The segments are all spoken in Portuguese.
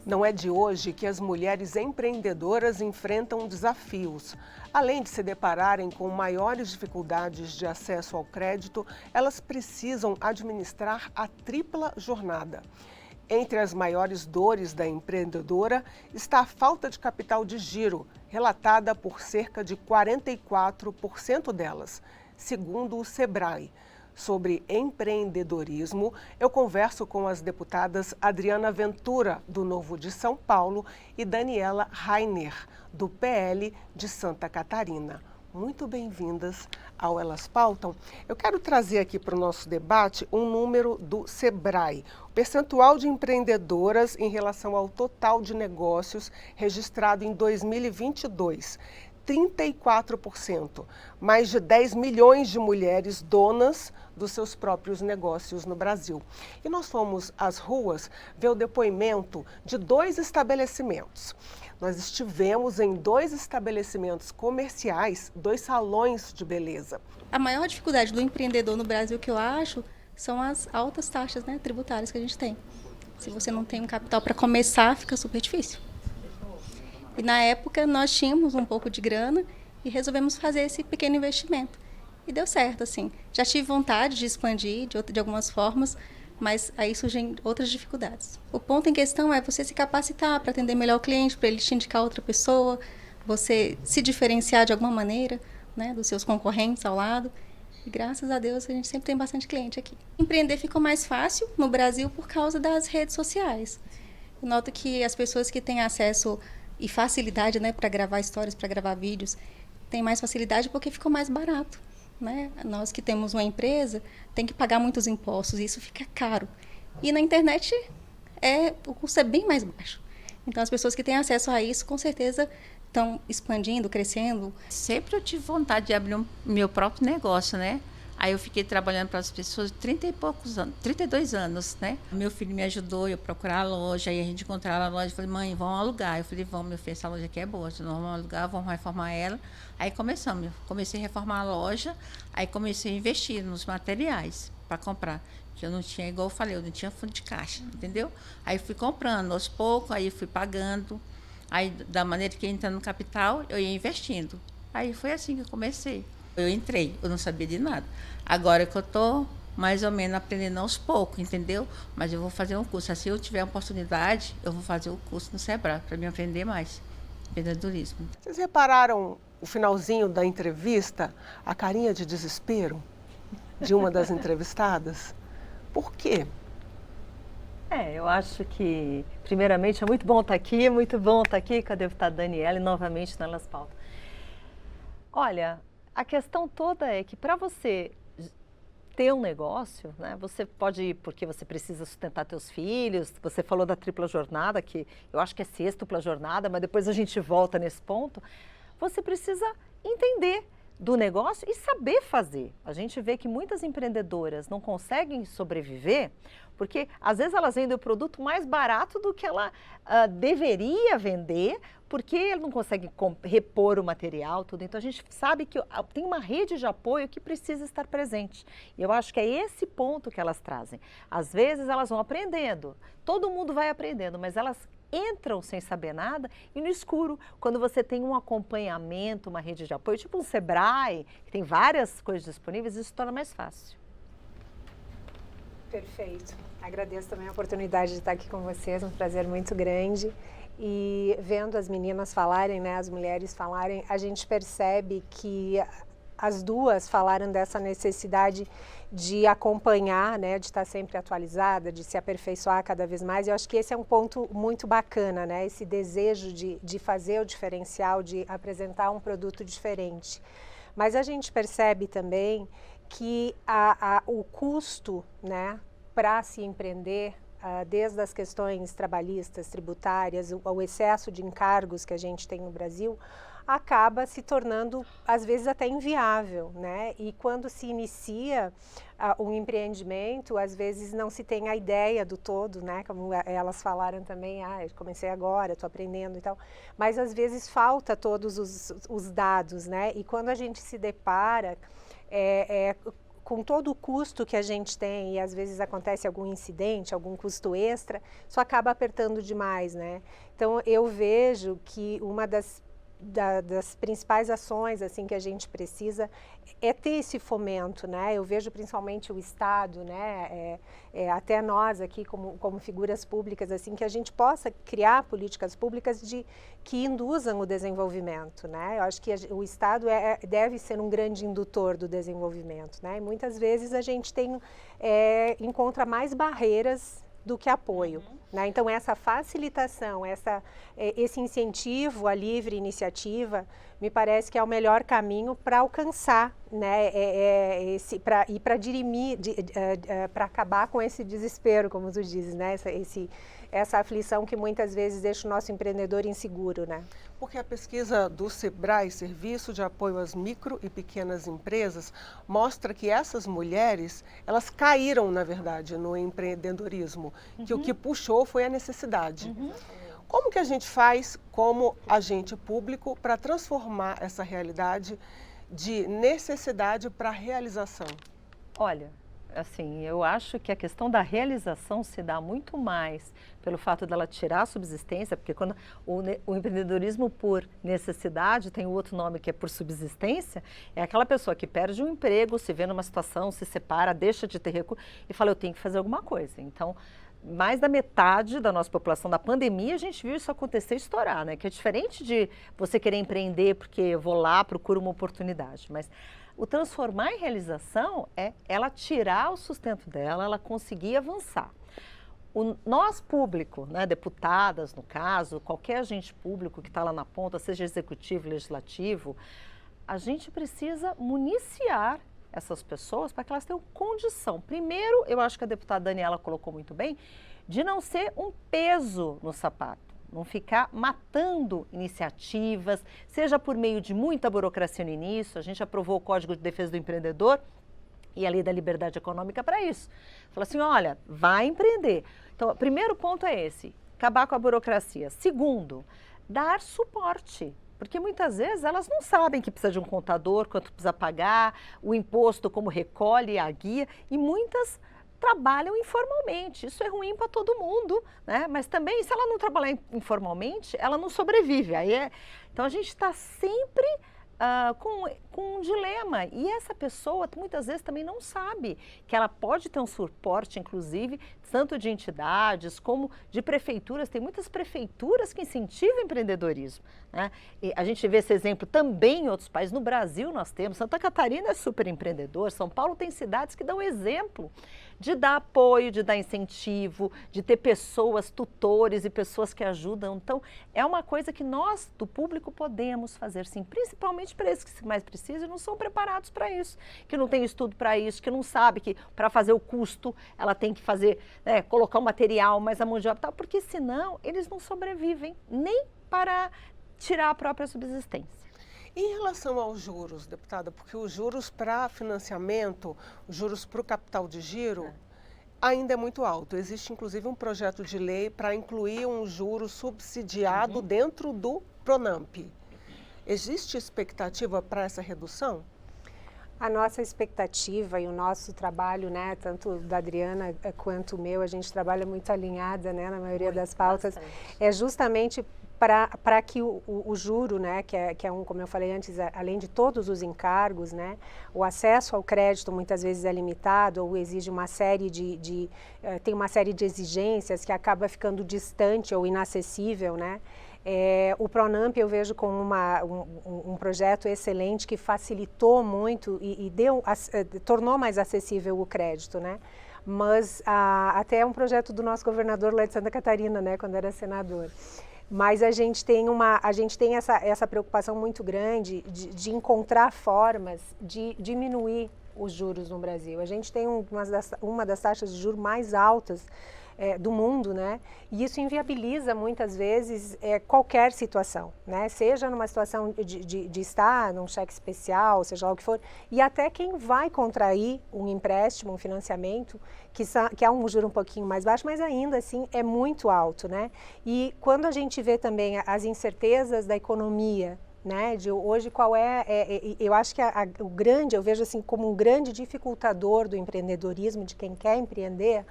Não é de hoje que as mulheres empreendedoras enfrentam desafios. Além de se depararem com maiores dificuldades de acesso ao crédito, elas precisam administrar a tripla jornada. Entre as maiores dores da empreendedora está a falta de capital de giro, relatada por cerca de 44% delas, segundo o Sebrae. Sobre empreendedorismo, eu converso com as deputadas Adriana Ventura, do Novo de São Paulo, e Daniela Rainer, do PL de Santa Catarina. Muito bem-vindas ao Elas Pautam. Eu quero trazer aqui para o nosso debate um número do Sebrae. O percentual de empreendedoras em relação ao total de negócios registrado em 2022. 34%, mais de 10 milhões de mulheres donas dos seus próprios negócios no Brasil. E nós fomos às ruas ver o depoimento de 2 estabelecimentos. Nós estivemos em 2 estabelecimentos comerciais, 2 salões de beleza. A maior dificuldade do empreendedor no Brasil, que eu acho, são as altas taxas, tributárias que a gente tem. Se você não tem um capital para começar, fica super difícil. E na época nós tínhamos um pouco de grana e resolvemos fazer esse pequeno investimento. E deu certo, assim. Já tive vontade de expandir de algumas formas, mas aí surgem outras dificuldades. O ponto em questão é você se capacitar para atender melhor o cliente, para ele te indicar outra pessoa, você se diferenciar de alguma maneira, dos seus concorrentes ao lado. E graças a Deus a gente sempre tem bastante cliente aqui. Empreender ficou mais fácil no Brasil por causa das redes sociais. Eu noto que as pessoas que têm acesso e facilidade, para gravar histórias, para gravar vídeos, tem mais facilidade porque ficou mais barato, Nós que temos uma empresa, tem que pagar muitos impostos e isso fica caro. E na internet o custo é bem mais baixo. Então as pessoas que têm acesso a isso, com certeza, estão expandindo, crescendo. Sempre eu tive vontade de abrir meu próprio negócio, Aí eu fiquei trabalhando para as pessoas 30 e poucos anos, 32 anos, Meu filho me ajudou eu procurar a loja, aí a gente encontrava a loja, eu falei, mãe, vamos alugar. Eu falei, vamos, meu filho, essa loja aqui é boa, nós vamos alugar, vamos reformar ela. Aí comecei a reformar a loja, aí comecei a investir nos materiais para comprar, que eu não tinha, igual eu falei, eu não tinha fundo de caixa, entendeu? Aí fui comprando aos poucos, aí fui pagando, aí da maneira que ia entrando no capital, eu ia investindo. Aí foi assim que eu comecei. Eu entrei, eu não sabia de nada. Agora que eu estou mais ou menos aprendendo aos poucos, entendeu? Mas eu vou fazer um curso. Se eu tiver oportunidade, eu vou fazer o curso no Sebrae, para me aprender mais. Empreendedorismo. Vocês repararam o finalzinho da entrevista, a carinha de desespero de uma das entrevistadas? Por quê? Eu acho que, primeiramente, é muito bom estar aqui com a deputada Daniela e novamente na Elas Pautam. Olha, a questão toda é que para você ter um negócio, você pode ir porque você precisa sustentar teus filhos, você falou da tripla jornada, que eu acho que é sextupla jornada, mas depois a gente volta nesse ponto. Você precisa entender do negócio e saber fazer. A gente vê que muitas empreendedoras não conseguem sobreviver porque às vezes elas vendem o produto mais barato do que ela deveria vender, porque ele não consegue repor o material, tudo. Então a gente sabe que tem uma rede de apoio que precisa estar presente. E eu acho que é esse ponto que elas trazem. Às vezes elas vão aprendendo, todo mundo vai aprendendo, mas elas entram sem saber nada e no escuro, quando você tem um acompanhamento, uma rede de apoio, tipo um Sebrae, que tem várias coisas disponíveis, isso torna mais fácil. Perfeito. Agradeço também a oportunidade de estar aqui com vocês, um prazer muito grande. E vendo as meninas falarem, as mulheres falarem, a gente percebe que as duas falaram dessa necessidade de acompanhar, de estar sempre atualizada, de se aperfeiçoar cada vez mais. Eu acho que esse é um ponto muito bacana, esse desejo de fazer o diferencial, de apresentar um produto diferente. Mas a gente percebe também que o custo, para se empreender, desde as questões trabalhistas, tributárias, o excesso de encargos que a gente tem no Brasil, acaba se tornando, às vezes, até inviável, E quando se inicia um empreendimento, às vezes não se tem a ideia do todo, Como elas falaram também, eu comecei agora, estou aprendendo e tal, mas às vezes falta todos os dados, E quando a gente se depara com todo o custo que a gente tem, e às vezes acontece algum incidente, algum custo extra, isso acaba apertando demais, né? Então, eu vejo que uma das principais ações assim que a gente precisa é ter esse fomento, né? Eu vejo principalmente o Estado, né? Até nós aqui como figuras públicas, assim, que a gente possa criar políticas públicas que induzam o desenvolvimento, né? Eu acho que o Estado deve ser um grande indutor do desenvolvimento, né? E muitas vezes a gente encontra mais barreiras do que apoio, né? Então essa facilitação, esse incentivo à livre iniciativa, me parece que é o melhor caminho para alcançar, né? Para dirimir, para acabar com esse desespero, como tu dizes, né? Essa aflição que muitas vezes deixa o nosso empreendedor inseguro, né? Porque a pesquisa do Sebrae, Serviço de Apoio às Micro e Pequenas Empresas, mostra que essas mulheres, elas caíram, na verdade, no empreendedorismo, que o que puxou foi a necessidade. Como que a gente faz como agente público para transformar essa realidade de necessidade para realização? Olha, assim, eu acho que a questão da realização se dá muito mais pelo fato dela tirar a subsistência, porque quando o empreendedorismo por necessidade, tem o outro nome que é por subsistência, é aquela pessoa que perde um emprego, se vê numa situação, se separa, deixa de ter recurso e fala, eu tenho que fazer alguma coisa. Então, mais da metade da nossa população da pandemia, a gente viu isso acontecer e estourar, né? Que é diferente de você querer empreender porque eu vou lá, procuro uma oportunidade, mas o transformar em realização é ela tirar o sustento dela, ela conseguir avançar. Nós público, né, deputadas no caso, qualquer agente público que está lá na ponta, seja executivo, legislativo, a gente precisa municiar essas pessoas para que elas tenham condição. Primeiro, eu acho que a deputada Daniela colocou muito bem, de não ser um peso no sapato. Não ficar matando iniciativas, seja por meio de muita burocracia no início. A gente aprovou o Código de Defesa do Empreendedor e a Lei da Liberdade Econômica para isso. Falou assim, olha, vai empreender. Então, o primeiro ponto é esse, acabar com a burocracia. Segundo, dar suporte. Porque muitas vezes elas não sabem que precisa de um contador, quanto precisa pagar, o imposto, como recolhe, a guia, e muitas trabalham informalmente. Isso é ruim para todo mundo, né? Mas também, se ela não trabalhar informalmente, ela não sobrevive. Então, a gente está sempre com um dilema. E essa pessoa, muitas vezes, também não sabe que ela pode ter um suporte, inclusive, tanto de entidades como de prefeituras. Tem muitas prefeituras que incentivam o empreendedorismo, né? E a gente vê esse exemplo também em outros países. No Brasil nós temos, Santa Catarina é super empreendedor, São Paulo tem cidades que dão exemplo de dar apoio, de dar incentivo, de ter pessoas, tutores e pessoas que ajudam. Então, é uma coisa que nós, do público, podemos fazer sim, principalmente para esses que mais precisam e não são preparados para isso, que não tem estudo para isso, que não sabe que para fazer o custo ela tem que fazer, né, colocar o material, mas a mão de obra tal, porque senão eles não sobrevivem nem para tirar a própria subsistência. Em relação aos juros, deputada, porque os juros para financiamento, os juros para o capital de giro, ainda é muito alto. Existe, inclusive, um projeto de lei para incluir um juro subsidiado dentro do Pronamp. Existe expectativa para essa redução? A nossa expectativa e o nosso trabalho, né, tanto da Adriana quanto o meu, a gente trabalha muito alinhada, né, na maioria das pautas, bastante. É justamente para que o juro, né, que é como eu falei antes, além de todos os encargos, né, o acesso ao crédito muitas vezes é limitado ou exige uma série tem uma série de exigências que acaba ficando distante ou inacessível, né. O Pronamp eu vejo como um projeto excelente que facilitou muito e tornou mais acessível o crédito, né? Mas até é um projeto do nosso governador lá de Santa Catarina, né, quando era senador. Mas a gente tem essa preocupação muito grande de encontrar formas de diminuir os juros no Brasil. A gente tem uma das taxas de juros mais altas do mundo, né? E isso inviabiliza muitas vezes qualquer situação, né? Seja numa situação de estar num cheque especial, seja lá o que for, e até quem vai contrair um empréstimo, um financiamento, que é um juro um pouquinho mais baixo, mas ainda assim é muito alto, né? E quando a gente vê também as incertezas da economia, né? De hoje qual eu acho que eu vejo assim como um grande dificultador do empreendedorismo, de quem quer empreender,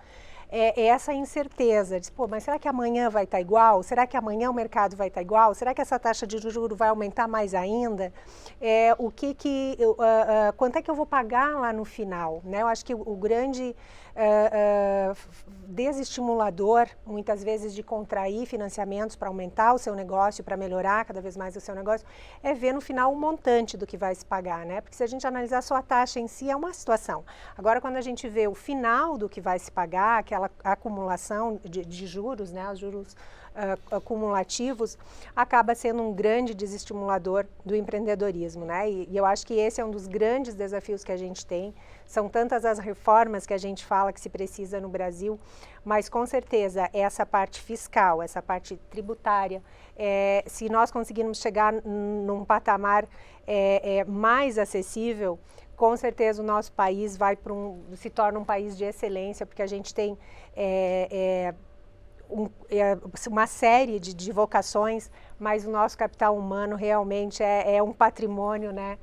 é essa incerteza de, pô, mas será que amanhã vai estar igual? Será que amanhã o mercado vai estar igual? Será que essa taxa de juros vai aumentar mais ainda? Quanto é que eu vou pagar lá no final? Né? Eu acho que o grande desestimulador, muitas vezes, de contrair financiamentos para aumentar o seu negócio, para melhorar cada vez mais o seu negócio, é ver no final o montante do que vai se pagar, né? Porque se a gente analisar só a taxa em si, é uma situação. Agora, quando a gente vê o final do que vai se pagar, aquela acumulação de juros, né? Os juros acumulativos, acaba sendo um grande desestimulador do empreendedorismo, né? E eu acho que esse é um dos grandes desafios que a gente tem. São tantas as reformas que a gente fala que se precisa no Brasil, mas com certeza essa parte fiscal, essa parte tributária, se nós conseguirmos chegar num patamar mais acessível, com certeza o nosso país se torna um país de excelência, porque a gente tem uma série de vocações, mas o nosso capital humano realmente é um patrimônio, né?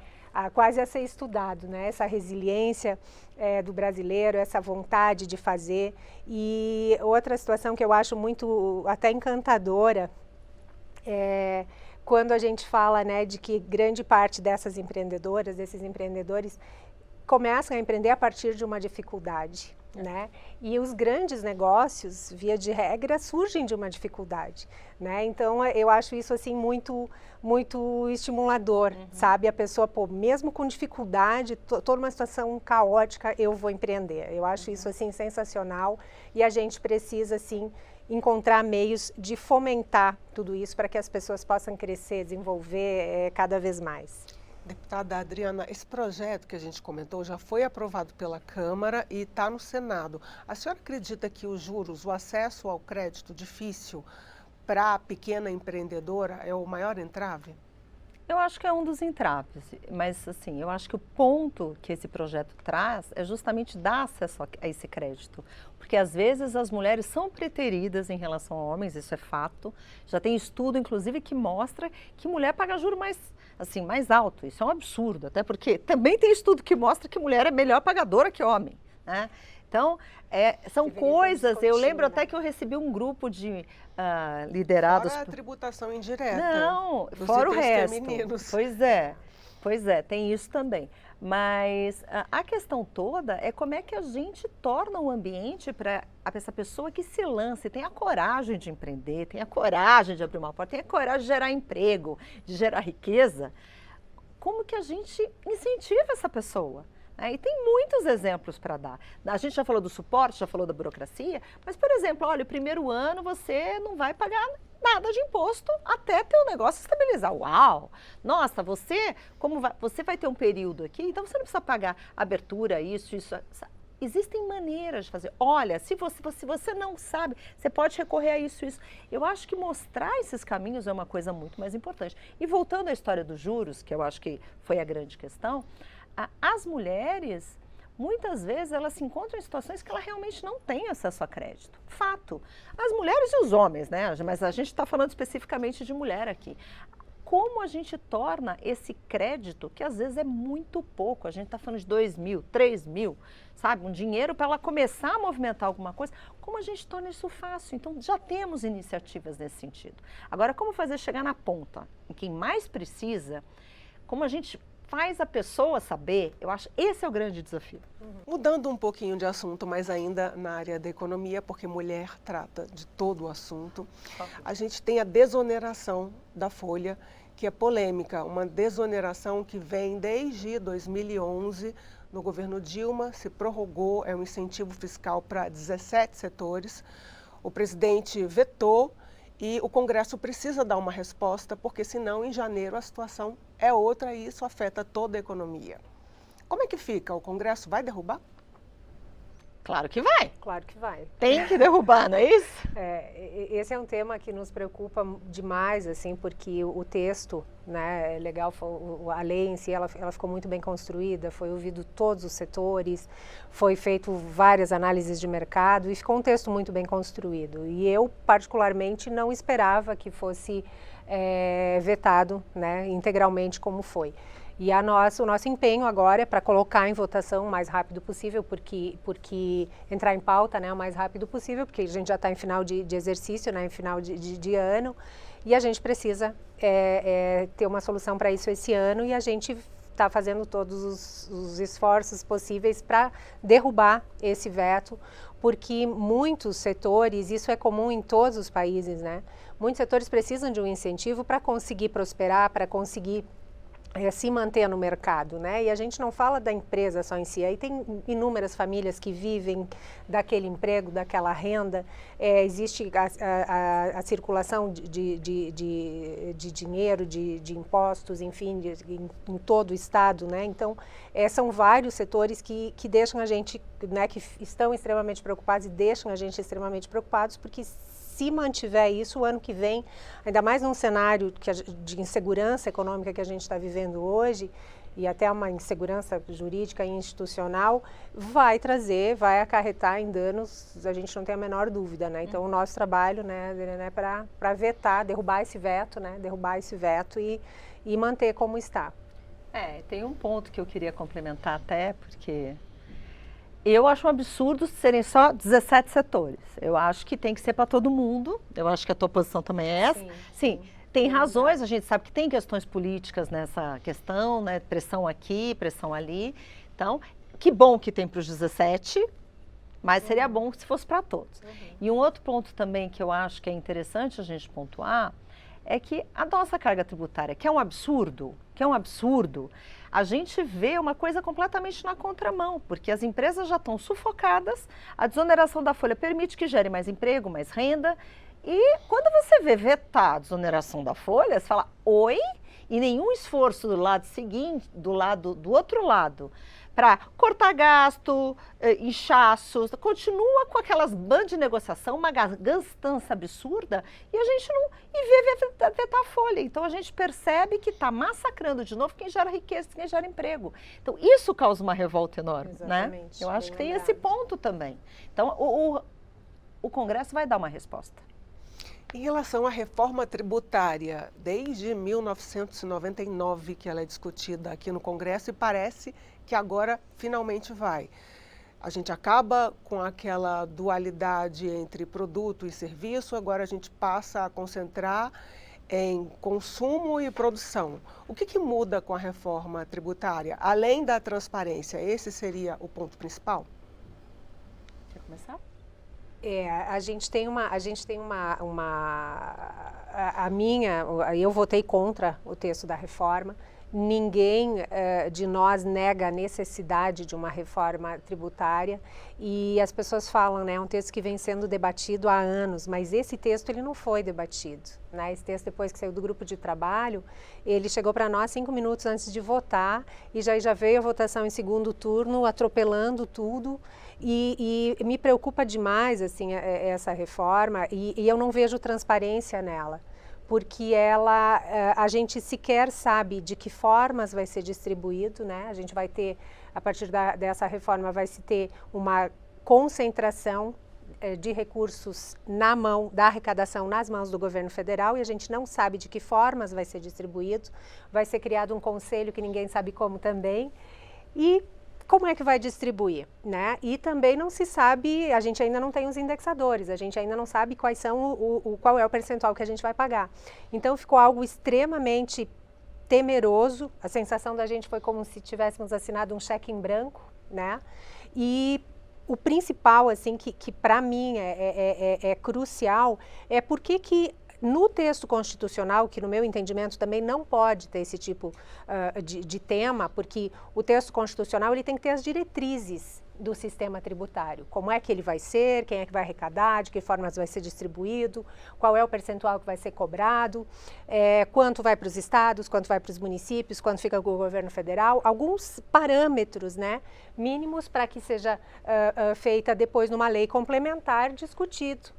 Quase a ser estudado, né? Essa resiliência do brasileiro, essa vontade de fazer. E outra situação que eu acho muito até encantadora quando a gente fala, né, de que grande parte dessas empreendedoras, desses empreendedores, começam a empreender a partir de uma dificuldade, né? E os grandes negócios, via de regra, surgem de uma dificuldade, né? Então, eu acho isso assim muito estimulador, sabe? A pessoa, pô, mesmo com dificuldade, toda uma situação caótica, eu vou empreender. Eu acho isso assim sensacional e a gente precisa assim encontrar meios de fomentar tudo isso para que as pessoas possam crescer, desenvolver cada vez mais. Deputada Adriana, esse projeto que a gente comentou já foi aprovado pela Câmara e está no Senado. A senhora acredita que os juros, o acesso ao crédito difícil para a pequena empreendedora é o maior entrave? Eu acho que é um dos entraves, mas assim, eu acho que o ponto que esse projeto traz é justamente dar acesso a esse crédito. Porque às vezes as mulheres são preteridas em relação a homens, isso é fato. Já tem estudo, inclusive, que mostra que mulher paga juro mais alto. Isso é um absurdo, até porque também tem estudo que mostra que mulher é melhor pagadora que homem, né? Então, são coisas, eu lembro até que eu recebi um grupo de liderados... Fora a tributação indireta. Não, fora o resto. Femininos. Pois é, tem isso também. Mas a questão toda é como é que a gente torna o ambiente para essa pessoa que se lança e tem a coragem de empreender, tem a coragem de abrir uma porta, tem a coragem de gerar emprego, de gerar riqueza. Como que a gente incentiva essa pessoa? E tem muitos exemplos para dar. A gente já falou do suporte, já falou da burocracia, mas, por exemplo, olha, o primeiro ano você não vai pagar nada de imposto até ter o negócio estabilizar. Uau! Nossa, você vai ter um período aqui, então você não precisa pagar abertura, isso. Existem maneiras de fazer. Olha, se você não sabe, você pode recorrer a isso. Eu acho que mostrar esses caminhos é uma coisa muito mais importante. E voltando à história dos juros, que eu acho que foi a grande questão, as mulheres, muitas vezes, elas se encontram em situações que ela realmente não tem acesso a crédito. Fato. As mulheres e os homens, né? Mas a gente está falando especificamente de mulher aqui. Como a gente torna esse crédito, que às vezes é muito pouco, a gente está falando de 2 mil, 3 mil, sabe? Um dinheiro para ela começar a movimentar alguma coisa, como a gente torna isso fácil? Então, já temos iniciativas nesse sentido. Agora, como fazer chegar na ponta, em quem mais precisa, como a gente faz a pessoa saber, eu acho esse é o grande desafio. Mudando um pouquinho de assunto, mas ainda na área da economia, porque mulher trata de todo o assunto, a gente tem a desoneração da folha, que é polêmica, uma desoneração que vem desde 2011, no governo Dilma, se prorrogou, é um incentivo fiscal para 17 setores, o presidente vetou, e o Congresso precisa dar uma resposta, porque senão em janeiro a situação é outra e isso afeta toda a economia. Como é que fica? O Congresso vai derrubar? Claro que vai. Claro que vai. Tem que derrubar, não é isso? Esse é um tema que nos preocupa demais, assim, porque o texto, né, é legal, a lei em si, ela ficou muito bem construída, foi ouvido todos os setores, foi feito várias análises de mercado e ficou um texto muito bem construído. E eu, particularmente, não esperava que fosse vetado, né, integralmente como foi. E o nosso empenho agora é para colocar em votação o mais rápido possível, porque entrar em pauta, né, o mais rápido possível, porque a gente já está em final de exercício, né, em final de ano, e a gente precisa ter uma solução para isso esse ano, e a gente está fazendo todos os esforços possíveis para derrubar esse veto, porque muitos setores, isso é comum em todos os países, né, muitos setores precisam de um incentivo para conseguir prosperar, para conseguir se manter no mercado, né? E a gente não fala da empresa só em si, aí tem inúmeras famílias que vivem daquele emprego, daquela renda, existe a circulação de dinheiro, de impostos, enfim, em todo o estado, né? Então, são vários setores que deixam a gente, né, que estão extremamente preocupados e deixam a gente extremamente preocupados, porque se mantiver isso, o ano que vem, ainda mais num cenário de insegurança econômica que a gente está vivendo hoje, e até uma insegurança jurídica e institucional, vai acarretar em danos, a gente não tem a menor dúvida, né? Então, o nosso trabalho, né, para vetar, derrubar esse veto, né, e manter como está. Tem um ponto que eu queria complementar até, porque eu acho um absurdo serem só 17 setores. Eu acho que tem que ser para todo mundo. Eu acho que a tua posição também é essa. Sim, tem razões. A gente sabe que tem questões políticas nessa questão, né? Pressão aqui, pressão ali. Então, que bom que tem para os 17, mas seria bom se fosse para todos. E um outro ponto também que eu acho que é interessante a gente pontuar é que a nossa carga tributária, que é um absurdo, a gente vê uma coisa completamente na contramão, porque as empresas já estão sufocadas, a desoneração da folha permite que gere mais emprego, mais renda, e quando você vê vetar a desoneração da folha, você fala, oi? E nenhum esforço do lado seguinte, do outro lado, para cortar gasto, inchaços, continua com aquelas bandas de negociação, uma gastança absurda, e a gente não vê vetar a folha. Então, a gente percebe que está massacrando de novo quem gera riqueza, quem gera emprego. Então, isso causa uma revolta enorme, né? Eu acho que tem esse ponto também. Então, o Congresso vai dar uma resposta. Em relação à reforma tributária, desde 1999 que ela é discutida aqui no Congresso e parece que agora finalmente vai. A gente acaba com aquela dualidade entre produto e serviço, agora a gente passa a concentrar em consumo e produção. O que muda com a reforma tributária? Além da transparência, esse seria o ponto principal? Quer começar? Eu votei contra o texto da reforma. Ninguém de nós nega a necessidade de uma reforma tributária e as pessoas falam, né, é um texto que vem sendo debatido há anos, mas esse texto ele não foi debatido, né? Esse texto, depois que saiu do grupo de trabalho, ele chegou para nós 5 minutos antes de votar e já veio a votação em segundo turno, atropelando tudo. E me preocupa demais assim, essa reforma e eu não vejo transparência nela, porque a gente sequer sabe de que formas vai ser distribuído, né? A gente vai ter, a partir dessa reforma, vai se ter uma concentração de recursos na mão, da arrecadação nas mãos do governo federal, e a gente não sabe de que formas vai ser distribuído, vai ser criado um conselho que ninguém sabe como também, e como é que vai distribuir, né? E também não se sabe, a gente ainda não tem os indexadores, a gente ainda não sabe quais são qual é o percentual que a gente vai pagar. Então ficou algo extremamente temeroso, a sensação da gente foi como se tivéssemos assinado um cheque em branco, né? E o principal, assim, que para mim é crucial, é por que No texto constitucional, que no meu entendimento também não pode ter esse tipo de tema, porque o texto constitucional ele tem que ter as diretrizes do sistema tributário. Como é que ele vai ser, quem é que vai arrecadar, de que formas vai ser distribuído, qual é o percentual que vai ser cobrado, quanto vai para os estados, quanto vai para os municípios, quanto fica com o governo federal, alguns parâmetros, né, mínimos para que seja feita depois numa lei complementar discutido.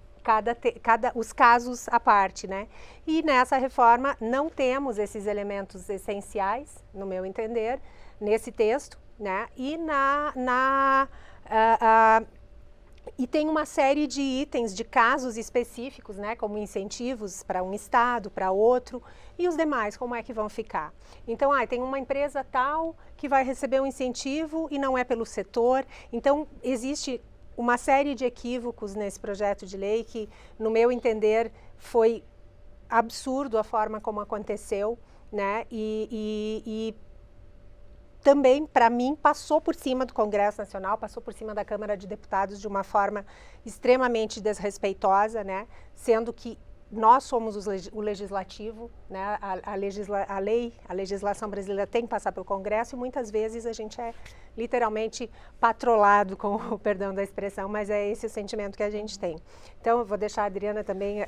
Os casos à parte, né? E nessa reforma não temos esses elementos essenciais, no meu entender, nesse texto, né? E tem uma série de itens, de casos específicos, né? Como incentivos para um estado, para outro, e os demais, como é que vão ficar? Então, tem uma empresa tal que vai receber um incentivo e não é pelo setor, então existe uma série de equívocos nesse projeto de lei que, no meu entender, foi absurdo a forma como aconteceu, né? E também, para mim, passou por cima do Congresso Nacional, passou por cima da Câmara de Deputados de uma forma extremamente desrespeitosa, né? Sendo que nós somos o legislativo, né? A legislação brasileira tem que passar pelo Congresso e muitas vezes a gente é literalmente patrolado, com o perdão da expressão, mas é esse o sentimento que a gente tem. Então, eu vou deixar a Adriana também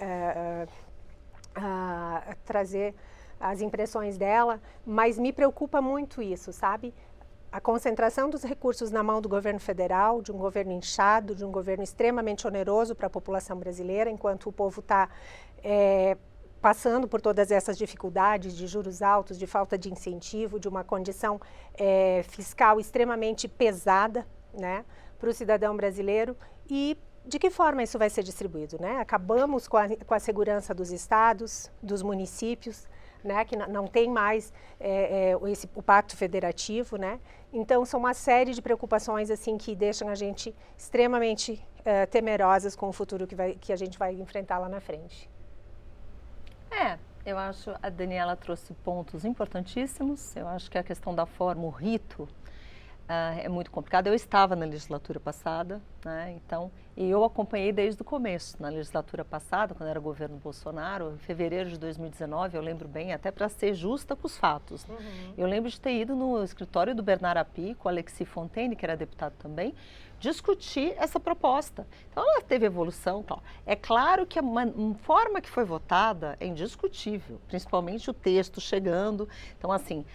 trazer as impressões dela, mas me preocupa muito isso, sabe? A concentração dos recursos na mão do governo federal, de um governo inchado, de um governo extremamente oneroso para a população brasileira, enquanto o povo está passando por todas essas dificuldades de juros altos, de falta de incentivo, de uma condição fiscal extremamente pesada, né, para o cidadão brasileiro. E de que forma isso vai ser distribuído, né? Acabamos com a segurança dos estados, dos municípios, né, que não tem mais o pacto federativo, né? Então, são uma série de preocupações assim que deixam a gente extremamente temerosas com o futuro que a gente vai enfrentar lá na frente. Eu acho a Daniela trouxe pontos importantíssimos. Eu acho que a questão da forma, o rito, é muito complicado. Eu estava na legislatura passada, né? Então, e eu acompanhei desde o começo. Na legislatura passada, quando era governo Bolsonaro, em fevereiro de 2019, eu lembro bem, até para ser justa com os fatos. Uhum. Eu lembro de ter ido no escritório do Bernard Api, com o Alexis Fontaine, que era deputado também, discutir essa proposta. Então, ela teve evolução. Tal. É claro que a forma que foi votada é indiscutível, principalmente o texto chegando. Então, assim,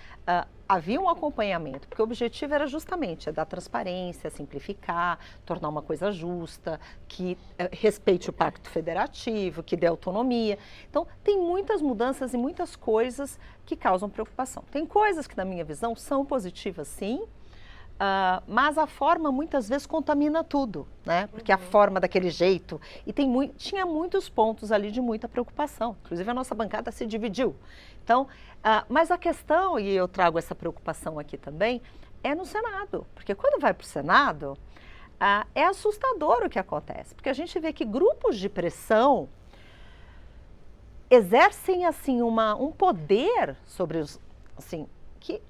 havia um acompanhamento, porque o objetivo era justamente dar transparência, simplificar, tornar uma coisa justa, que respeite o pacto federativo, que dê autonomia. Então, tem muitas mudanças e muitas coisas que causam preocupação. Tem coisas que, na minha visão, são positivas, sim, mas a forma muitas vezes contamina tudo, né? Porque a forma daquele jeito, e tinha muitos pontos ali de muita preocupação, inclusive a nossa bancada se dividiu. Então, mas a questão, e eu trago essa preocupação aqui também, é no Senado, porque quando vai para o Senado, é assustador o que acontece, porque a gente vê que grupos de pressão exercem assim um poder sobre os, assim, que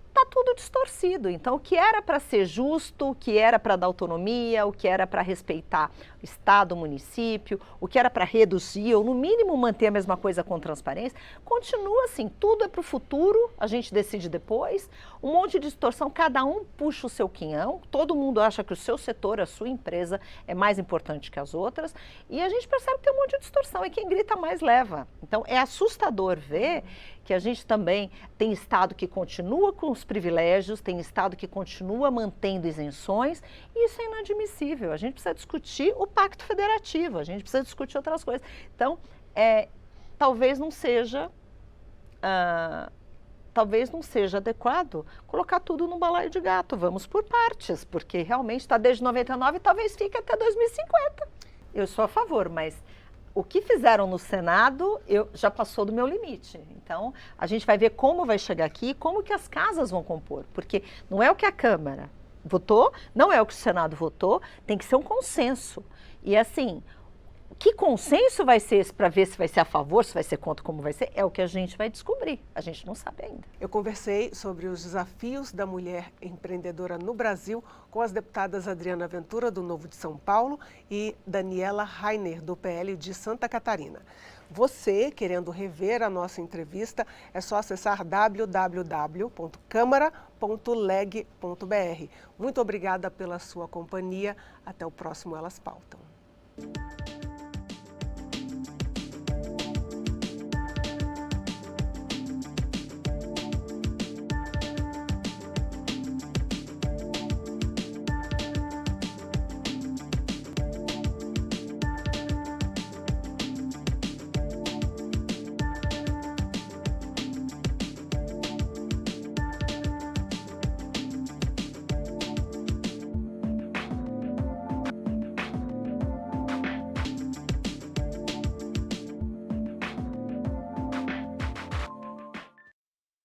está tudo distorcido. Então, o que era para ser justo, o que era para dar autonomia, o que era para respeitar o Estado, o município, o que era para reduzir, ou no mínimo manter a mesma coisa com transparência, continua assim, tudo é para o futuro, a gente decide depois, um monte de distorção, cada um puxa o seu quinhão, todo mundo acha que o seu setor, a sua empresa é mais importante que as outras, e a gente percebe que tem um monte de distorção, e quem grita mais leva. Então, é assustador ver que a gente também tem Estado que continua com os privilégios, tem Estado que continua mantendo isenções, e isso é inadmissível. A gente precisa discutir o pacto federativo, a gente precisa discutir outras coisas. Então, talvez não seja adequado colocar tudo no balaio de gato. Vamos por partes, porque realmente está desde 99 e talvez fique até 2050. Eu sou a favor, mas o que fizeram no Senado já passou do meu limite. Então, a gente vai ver como vai chegar aqui, como que as casas vão compor. Porque não é o que a Câmara votou, não é o que o Senado votou, tem que ser um consenso. E assim, Que consenso vai ser esse para ver se vai ser a favor, se vai ser contra, como vai ser? É o que a gente vai descobrir. A gente não sabe ainda. Eu conversei sobre os desafios da mulher empreendedora no Brasil com as deputadas Adriana Ventura, do Novo de São Paulo, e Daniela Rainer, do PL de Santa Catarina. Você, querendo rever a nossa entrevista, é só acessar www.câmara.leg.br. Muito obrigada pela sua companhia. Até o próximo Elas Pautam.